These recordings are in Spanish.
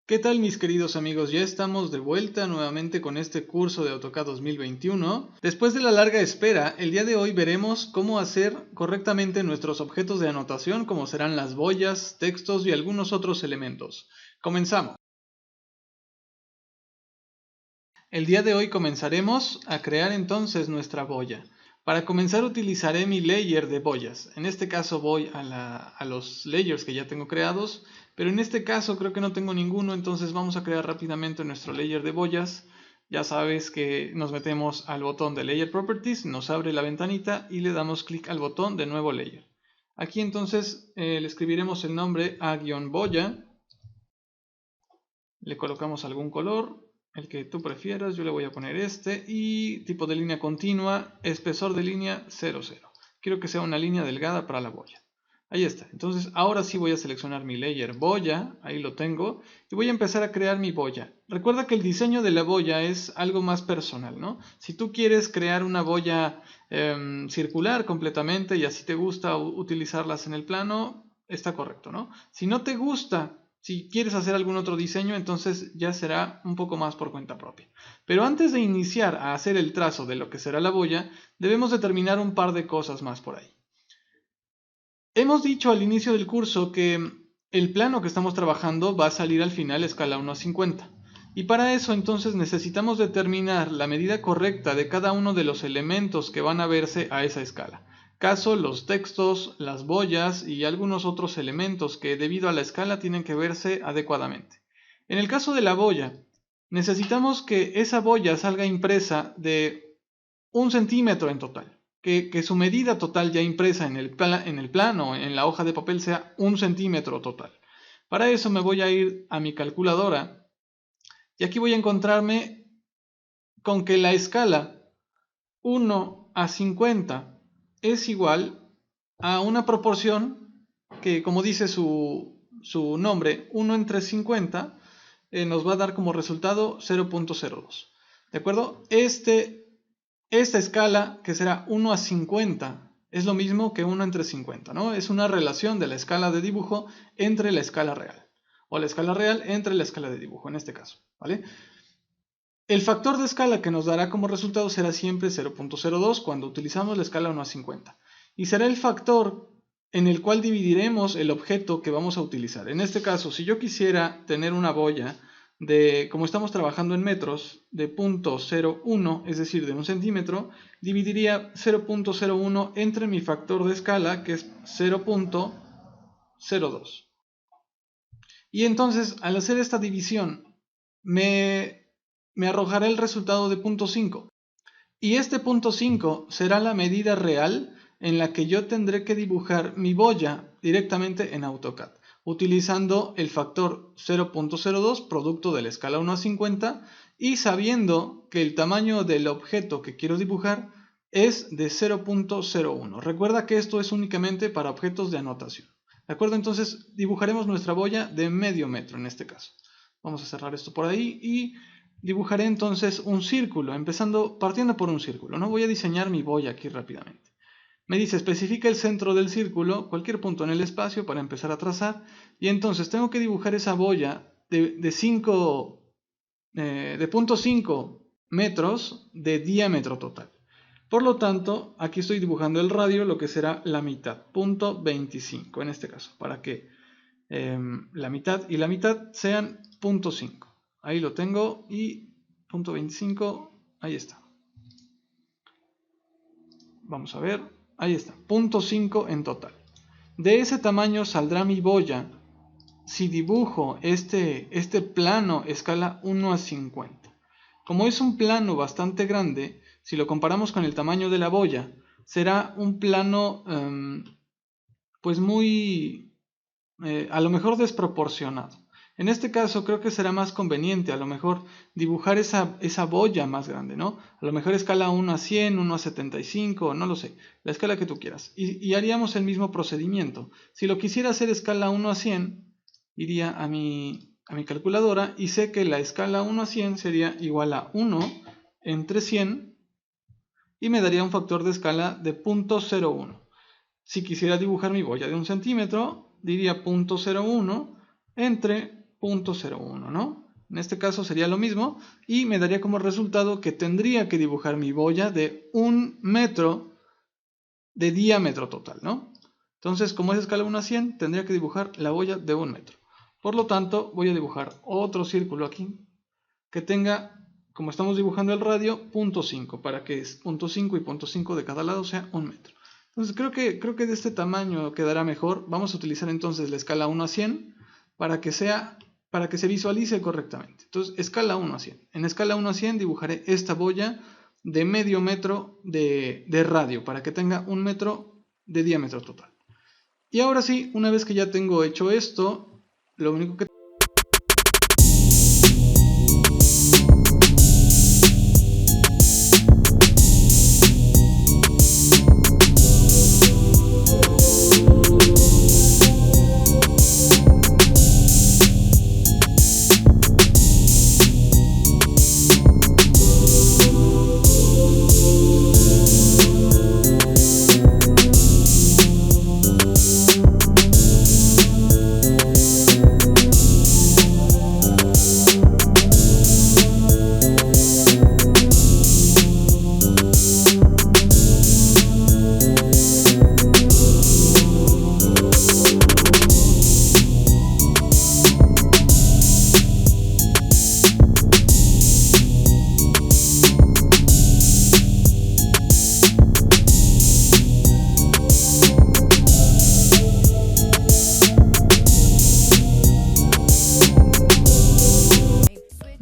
¿Qué tal, mis queridos amigos? Ya estamos de vuelta nuevamente con este curso de AutoCAD 2021. Después de la larga espera, el día de hoy veremos cómo hacer correctamente nuestros objetos de anotación, como serán las boyas, textos y algunos otros elementos. Comenzamos. El día de hoy comenzaremos a crear entonces nuestra boya. Para comenzar utilizaré mi layer de boyas. En este caso voy a los layers que ya tengo creados, pero en este caso creo que no tengo ninguno, entonces vamos a crear rápidamente nuestro layer de boyas. Ya sabes que nos metemos al botón de Layer Properties, nos abre la ventanita y le damos clic al botón de Nuevo Layer. Aquí entonces le escribiremos el nombre a-boya, le colocamos algún color, el que tú prefieras, yo le voy a poner este, y tipo de línea continua, espesor de línea 00. Quiero que sea una línea delgada para la boya. Ahí está. Entonces ahora sí voy a seleccionar mi layer boya, ahí lo tengo, y voy a empezar a crear mi boya. Recuerda que el diseño de la boya es algo más personal, ¿no? Si tú quieres crear una boya circular completamente y así te gusta utilizarlas en el plano, está correcto, ¿no? Si no te gusta, si quieres hacer algún otro diseño, entonces ya será un poco más por cuenta propia. Pero antes de iniciar a hacer el trazo de lo que será la boya, debemos determinar un par de cosas más por ahí. Hemos dicho al inicio del curso que el plano que estamos trabajando va a salir al final a escala 1:50. Y para eso entonces necesitamos determinar la medida correcta de cada uno de los elementos que van a verse a esa escala. Caso los textos, las boyas y algunos otros elementos que debido a la escala tienen que verse adecuadamente. En el caso de la boya, necesitamos que esa boya salga impresa de 1 centímetro en total. Que su medida total ya impresa en el plano, en la hoja de papel, sea 1 centímetro total. Para eso me voy a ir a mi calculadora y aquí voy a encontrarme con que la escala 1:50 es igual a una proporción que, como dice su nombre, 1/50, nos va a dar como resultado 0.02. ¿De acuerdo? Esta escala, que será 1:50, es lo mismo que 1/50, ¿no? Es una relación de la escala de dibujo entre la escala real, o la escala real entre la escala de dibujo, en este caso, ¿vale? El factor de escala que nos dará como resultado será siempre 0.02 cuando utilizamos la escala 1:50, y será el factor en el cual dividiremos el objeto que vamos a utilizar. En este caso, si yo quisiera tener una boya como estamos trabajando en metros, de 0.01, es decir, de 1 centímetro, dividiría 0.01 entre mi factor de escala, que es 0.02. Y entonces, al hacer esta división, me arrojará el resultado de 0.5. Y este 0.5 será la medida real en la que yo tendré que dibujar mi boya directamente en AutoCAD, utilizando el factor 0.02, producto de la escala 1:50, y sabiendo que el tamaño del objeto que quiero dibujar es de 0.01. Recuerda que esto es únicamente para objetos de anotación. ¿De acuerdo? Entonces dibujaremos nuestra boya de medio metro en este caso. Vamos a cerrar esto por ahí y dibujaré entonces un círculo, partiendo por un círculo, ¿no? Voy a diseñar mi boya aquí rápidamente. Me dice, especifica el centro del círculo, cualquier punto en el espacio para empezar a trazar, y entonces tengo que dibujar esa boya de 0.5 metros de diámetro total. Por lo tanto, aquí estoy dibujando el radio, lo que será la mitad, 0.25 en este caso, para que la mitad y la mitad sean 0.5. Ahí lo tengo y 0.25, ahí está. Vamos a ver, ahí está, 0.5 en total. De ese tamaño saldrá mi boya si dibujo este plano escala 1:50. Como es un plano bastante grande, si lo comparamos con el tamaño de la boya, será un plano pues muy, a lo mejor desproporcionado. En este caso creo que será más conveniente a lo mejor dibujar esa boya más grande, ¿no? A lo mejor escala 1:100, 1:75, no lo sé, la escala que tú quieras. Y haríamos el mismo procedimiento. Si lo quisiera hacer escala 1:100, iría a mi calculadora y sé que la escala 1:100 sería igual a 1 entre 100 y me daría un factor de escala de 0.01. Si quisiera dibujar mi boya de 1 centímetro, diría 0.01 entre 0.01, ¿no? En este caso sería lo mismo y me daría como resultado que tendría que dibujar mi boya de 1 metro de diámetro total, ¿no? Entonces, como es escala 1:100, tendría que dibujar la boya de 1 metro. Por lo tanto, voy a dibujar otro círculo aquí que tenga, como estamos dibujando el radio, 0.5 para que 0.5 y 0.5 de cada lado sea 1 metro. Entonces creo que de este tamaño quedará mejor. Vamos a utilizar entonces la escala 1:100 para que se visualice correctamente. Entonces escala 1:100. En escala 1:100 dibujaré esta boya de medio metro de radio para que tenga 1 metro de diámetro total. Y ahora sí, una vez que ya tengo hecho esto, lo único que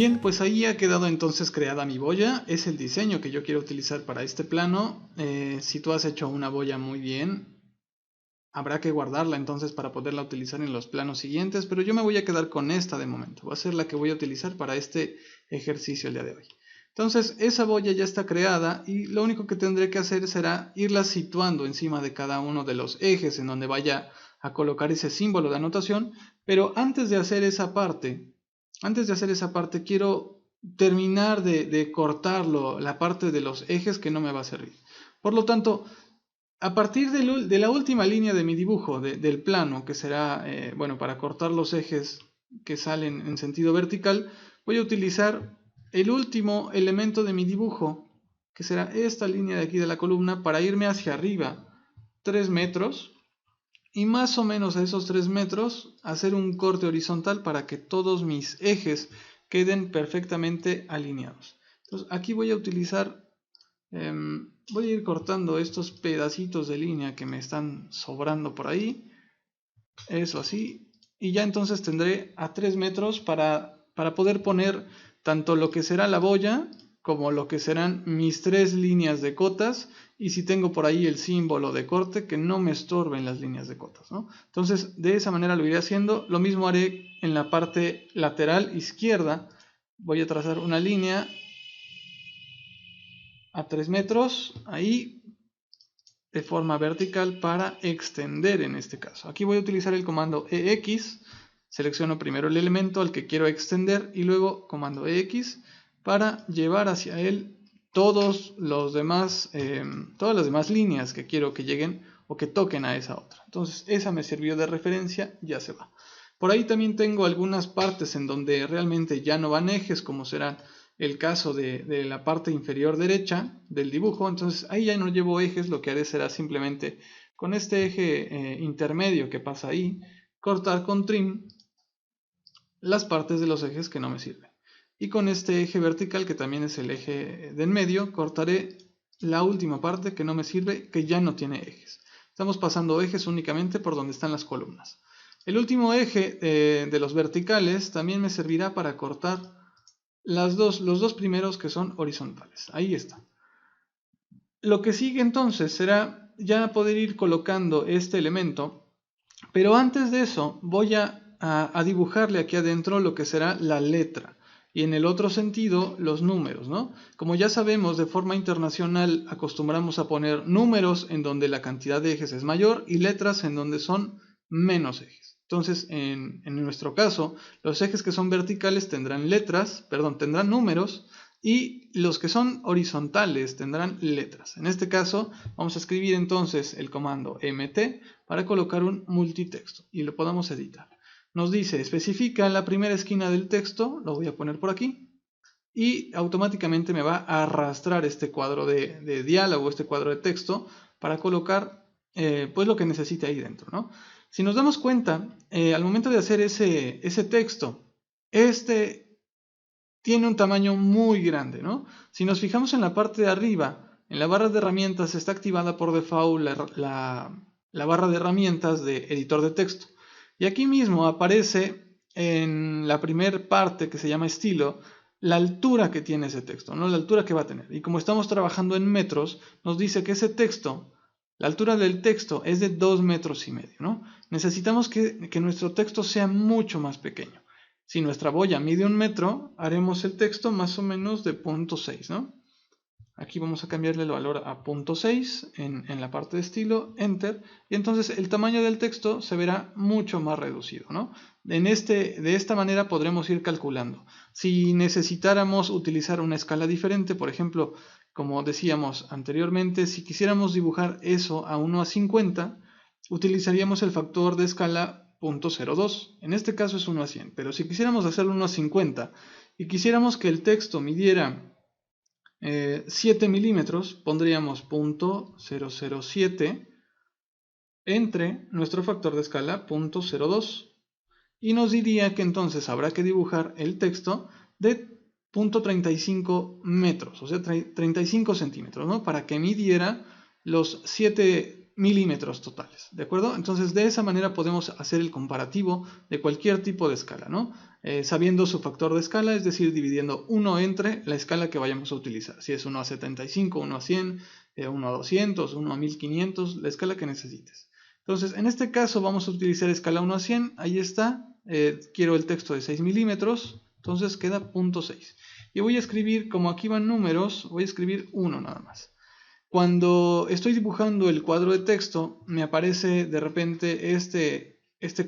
Bien, pues ahí ha quedado entonces creada mi boya. Es el diseño que yo quiero utilizar para este plano. Si tú has hecho una boya muy bien, habrá que guardarla entonces para poderla utilizar en los planos siguientes, pero yo me voy a quedar con esta de momento. Va a ser la que voy a utilizar para este ejercicio el día de hoy. Entonces esa boya ya está creada y lo único que tendré que hacer será irla situando encima de cada uno de los ejes en donde vaya a colocar ese símbolo de anotación. Pero antes de hacer esa parte, quiero terminar de cortarlo, la parte de los ejes que no me va a servir. Por lo tanto, a partir de la última línea de mi dibujo, del plano, que será, bueno, para cortar los ejes que salen en sentido vertical, voy a utilizar el último elemento de mi dibujo, que será esta línea de aquí de la columna, para irme hacia arriba 3 metros. Y más o menos a esos 3 metros hacer un corte horizontal para que todos mis ejes queden perfectamente alineados. Entonces aquí voy a utilizar, voy a ir cortando estos pedacitos de línea que me están sobrando por ahí. Eso así. Y ya entonces tendré a 3 metros para poder poner tanto lo que será la boya como lo que serán mis 3 líneas de cotas, y si tengo por ahí el símbolo de corte que no me estorben las líneas de cotas, ¿no? Entonces de esa manera lo iré haciendo. Lo mismo haré en la parte lateral izquierda. Voy a trazar una línea a 3 metros ahí de forma vertical para extender en este caso. Aquí voy a utilizar el comando EX. Selecciono primero el elemento al que quiero extender y luego comando EX para llevar hacia él todas las demás líneas que quiero que lleguen o que toquen a esa otra. Entonces esa me sirvió de referencia, ya se va. Por ahí también tengo algunas partes en donde realmente ya no van ejes, como será el caso de la parte inferior derecha del dibujo. Entonces ahí ya no llevo ejes, lo que haré será simplemente con este eje intermedio que pasa ahí, cortar con trim las partes de los ejes que no me sirven. Y con este eje vertical, que también es el eje del medio, cortaré la última parte que no me sirve, que ya no tiene ejes. Estamos pasando ejes únicamente por donde están las columnas. El último eje de los verticales también me servirá para cortar los dos primeros que son horizontales. Ahí está. Lo que sigue entonces será ya poder ir colocando este elemento, pero antes de eso voy a dibujarle aquí adentro lo que será la letra y en el otro sentido los números, ¿no? Como ya sabemos, de forma internacional acostumbramos a poner números en donde la cantidad de ejes es mayor y letras en donde son menos ejes. Entonces, en nuestro caso, los ejes que son verticales tendrán números, y los que son horizontales tendrán letras. En este caso, vamos a escribir entonces el comando mt para colocar un multitexto y lo podamos editar. Nos dice, especifica la primera esquina del texto, lo voy a poner por aquí, y automáticamente me va a arrastrar este cuadro de diálogo, este cuadro de texto, para colocar pues lo que necesite ahí dentro, ¿no? Si nos damos cuenta, al momento de hacer ese texto, este tiene un tamaño muy grande, ¿no? Si nos fijamos en la parte de arriba, en la barra de herramientas está activada por default la barra de herramientas de editor de texto. Y aquí mismo aparece en la primera parte que se llama estilo, la altura que tiene ese texto, ¿no? La altura que va a tener. Y como estamos trabajando en metros, nos dice que ese texto, la altura del texto es de 2,5 metros, ¿no? Necesitamos que nuestro texto sea mucho más pequeño. Si nuestra boya mide 1 metro, haremos el texto más o menos de 0,6, ¿no? Aquí vamos a cambiarle el valor a 0,6 en la parte de estilo, Enter, y entonces el tamaño del texto se verá mucho más reducido, ¿no? De esta manera podremos ir calculando. Si necesitáramos utilizar una escala diferente, por ejemplo, como decíamos anteriormente, si quisiéramos dibujar eso a 1:50, utilizaríamos el factor de escala 0.02. En este caso es 1:100, pero si quisiéramos hacerlo 1:50 y quisiéramos que el texto midiera 7 milímetros, pondríamos 0.007 entre nuestro factor de escala 0.02 y nos diría que entonces habrá que dibujar el texto de 0.35 metros, o sea, 35 centímetros, ¿no? Para que midiera los 7 milímetros totales, ¿de acuerdo? Entonces de esa manera podemos hacer el comparativo de cualquier tipo de escala, ¿no? Sabiendo su factor de escala, es decir, dividiendo 1 entre la escala que vayamos a utilizar, si es 1:75, 1:100, 1:200, 1:1500, la escala que necesites. Entonces, en este caso vamos a utilizar escala 1:100, ahí está, quiero el texto de 6 milímetros, entonces queda 0.6. Y voy a escribir, como aquí van números, voy a escribir 1 nada más. Cuando estoy dibujando el cuadro de texto, me aparece de repente este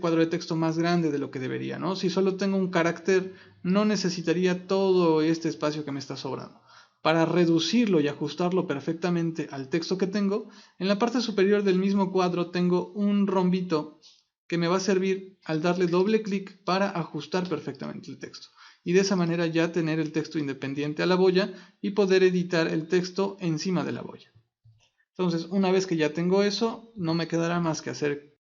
cuadro de texto más grande de lo que debería, ¿no? Si solo tengo un carácter, no necesitaría todo este espacio que me está sobrando. Para reducirlo y ajustarlo perfectamente al texto que tengo, en la parte superior del mismo cuadro tengo un rombito que me va a servir al darle doble clic para ajustar perfectamente el texto. Y de esa manera ya tener el texto independiente a la boya y poder editar el texto encima de la boya. Entonces, una vez que ya tengo eso, no me quedará más que hacer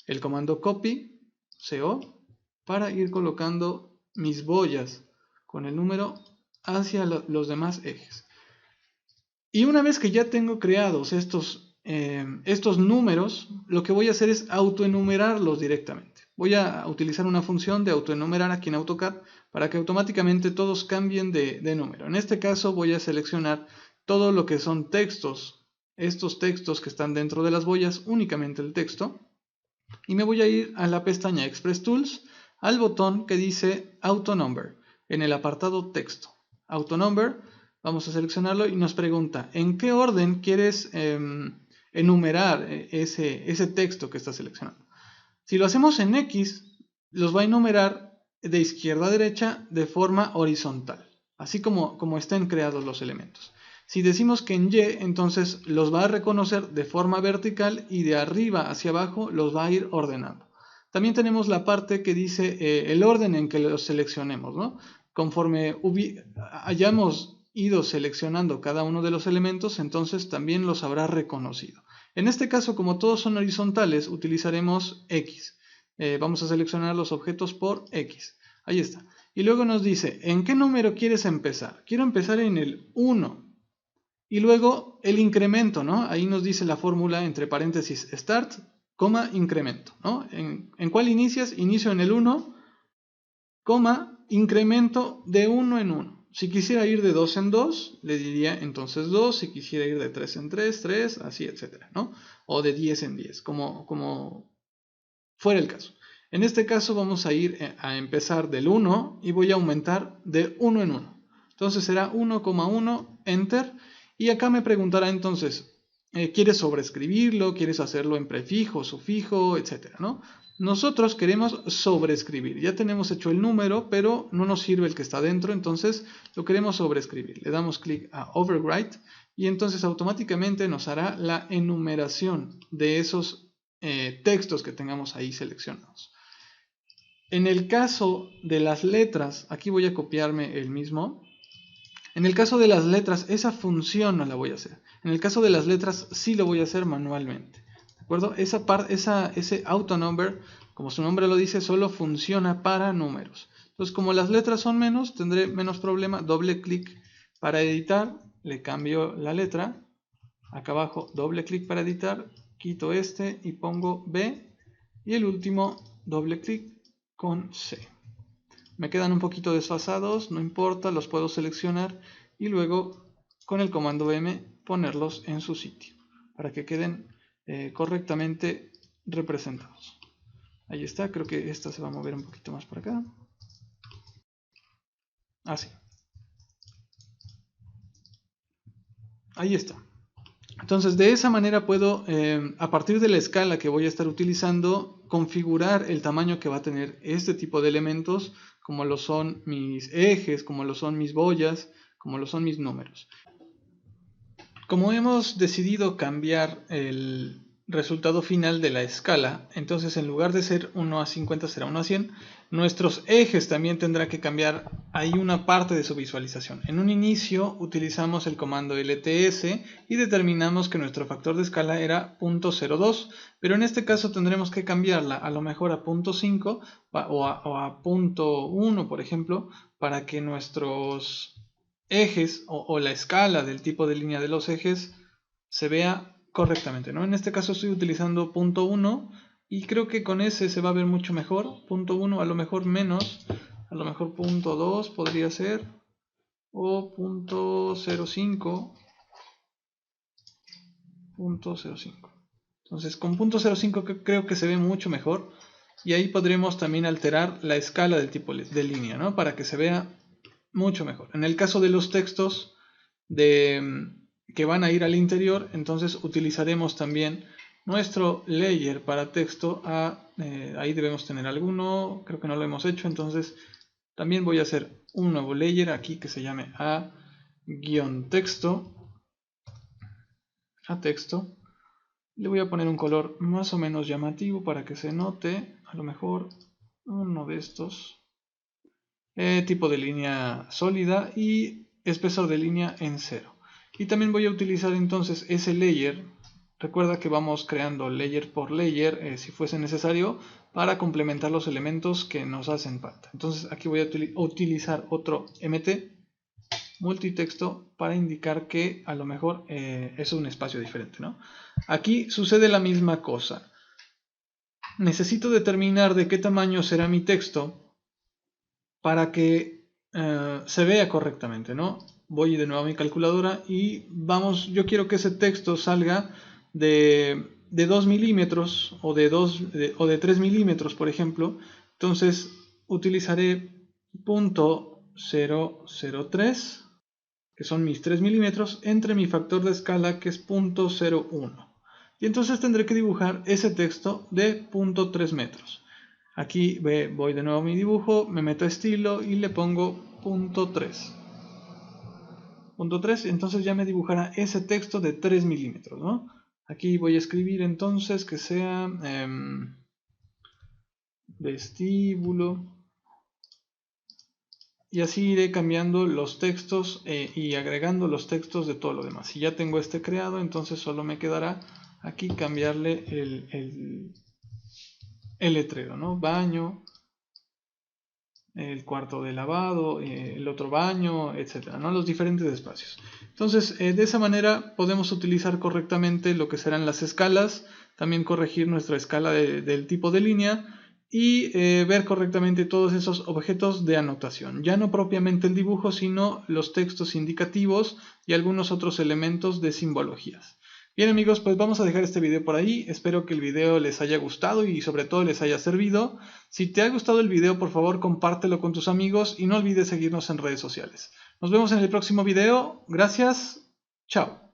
el comando copy, CO, para ir colocando mis boyas con el número hacia los demás ejes. Y una vez que ya tengo creados estos números, lo que voy a hacer es autoenumerarlos directamente. Voy a utilizar una función de autoenumerar aquí en AutoCAD para que automáticamente todos cambien de número. En este caso voy a seleccionar todo lo que son textos, estos textos que están dentro de las boyas, únicamente el texto, y me voy a ir a la pestaña Express Tools, al botón que dice AutoNumber, en el apartado texto. AutoNumber, vamos a seleccionarlo y nos pregunta, ¿en qué orden quieres enumerar ese texto que estás seleccionando? Si lo hacemos en X, los va a enumerar de izquierda a derecha de forma horizontal, así como estén creados los elementos. Si decimos que en Y, entonces los va a reconocer de forma vertical y de arriba hacia abajo los va a ir ordenando. También tenemos la parte que dice el orden en que los seleccionemos, ¿no? Conforme hayamos ido seleccionando cada uno de los elementos, entonces también los habrá reconocido. En este caso, como todos son horizontales, utilizaremos X. Vamos a seleccionar los objetos por X. Ahí está. Y luego nos dice, ¿en qué número quieres empezar? Quiero empezar en el 1. Y luego el incremento, ¿no? Ahí nos dice la fórmula entre paréntesis start, coma, incremento, ¿no? ¿En cuál inicias? Inicio en el 1, coma, incremento de 1 en 1. Si quisiera ir de 2 en 2, le diría entonces 2. Si quisiera ir de 3 en 3, 3, así, etcétera, ¿no? O de 10 en 10, como fuera el caso. En este caso vamos a ir a empezar del 1 y voy a aumentar de 1 en 1. Entonces será 1,1, enter. Y acá me preguntará entonces, ¿quieres sobreescribirlo? ¿Quieres hacerlo en prefijo, sufijo, etcétera, ¿no? Nosotros queremos sobreescribir. Ya tenemos hecho el número, pero no nos sirve el que está dentro, entonces lo queremos sobreescribir. Le damos clic a Overwrite y entonces automáticamente nos hará la enumeración de esos textos que tengamos ahí seleccionados. En el caso de las letras, aquí voy a copiarme el mismo. En el caso de las letras, esa función no la voy a hacer. En el caso de las letras, sí lo voy a hacer manualmente. ¿De acuerdo? Ese autonumber, como su nombre lo dice, solo funciona para números. Entonces, como las letras son menos, tendré menos problema. Doble clic para editar, le cambio la letra. Acá abajo, doble clic para editar, quito este y pongo B. Y el último, doble clic con C. Me quedan un poquito desfasados, no importa, los puedo seleccionar y luego con el comando M ponerlos en su sitio para que queden correctamente representados. Ahí está, creo que esta se va a mover un poquito más por acá. Así. Ahí está. Entonces de esa manera puedo, a partir de la escala que voy a estar utilizando, configurar el tamaño que va a tener este tipo de elementos, como lo son mis ejes, como lo son mis boyas, como lo son mis números. Como hemos decidido cambiar el resultado final de la escala, entonces en lugar de ser 1 a 50 será 1 a 100, nuestros ejes también tendrá que cambiar ahí una parte de su visualización. En un inicio utilizamos el comando LTS y determinamos que nuestro factor de escala era 0.02, pero en este caso tendremos que cambiarla a lo mejor a 0.5 o a 0.1, por ejemplo, para que nuestros ejes o la escala del tipo de línea de los ejes se vea correctamente, ¿no? En este caso estoy utilizando 0.1 y creo que con ese se va a ver mucho mejor. 0.1, a lo mejor menos, a lo mejor 0.2 podría ser, o 0.05. 0.05. Entonces con 0.05 creo que se ve mucho mejor y ahí podremos también alterar la escala del tipo de línea, ¿no? Para que se vea mucho mejor. En el caso de los textos que van a ir al interior, entonces utilizaremos también nuestro layer para texto. Ahí debemos tener alguno, creo que no lo hemos hecho, entonces también voy a hacer un nuevo layer aquí que se llame a-texto. A texto. Le voy a poner un color más o menos llamativo para que se note, a lo mejor uno de estos. Tipo de línea sólida y espesor de línea en 0. Y también voy a utilizar entonces ese layer. Recuerda que vamos creando layer por layer, si fuese necesario, para complementar los elementos que nos hacen falta. Entonces aquí voy a utilizar otro MT multitexto para indicar que a lo mejor es un espacio diferente, ¿no? Aquí sucede la misma cosa. Necesito determinar de qué tamaño será mi texto para que se vea correctamente, ¿no? Voy de nuevo a mi calculadora y vamos, yo quiero que ese texto salga de 2 milímetros o de 3 milímetros, por ejemplo. Entonces utilizaré .003, que son mis 3 milímetros, entre mi factor de escala, que es .01. Y entonces tendré que dibujar ese texto de 0.3 metros. Aquí voy de nuevo a mi dibujo, me meto a estilo y le pongo .3. .3, entonces ya me dibujará ese texto de 3 milímetros, ¿no? Aquí voy a escribir entonces que sea vestíbulo. Y así iré cambiando los textos y agregando los textos de todo lo demás. Si ya tengo este creado, entonces solo me quedará aquí cambiarle el letrero, ¿no? Baño, el cuarto de lavado, el otro baño, etcétera, ¿no? Los diferentes espacios. Entonces, de esa manera podemos utilizar correctamente lo que serán las escalas, también corregir nuestra escala del tipo de línea y ver correctamente todos esos objetos de anotación. Ya no propiamente el dibujo, sino los textos indicativos y algunos otros elementos de simbologías. Bien amigos, pues vamos a dejar este video por ahí. Espero que el video les haya gustado y sobre todo les haya servido. Si te ha gustado el video, por favor compártelo con tus amigos y no olvides seguirnos en redes sociales. Nos vemos en el próximo video. Gracias. Chao.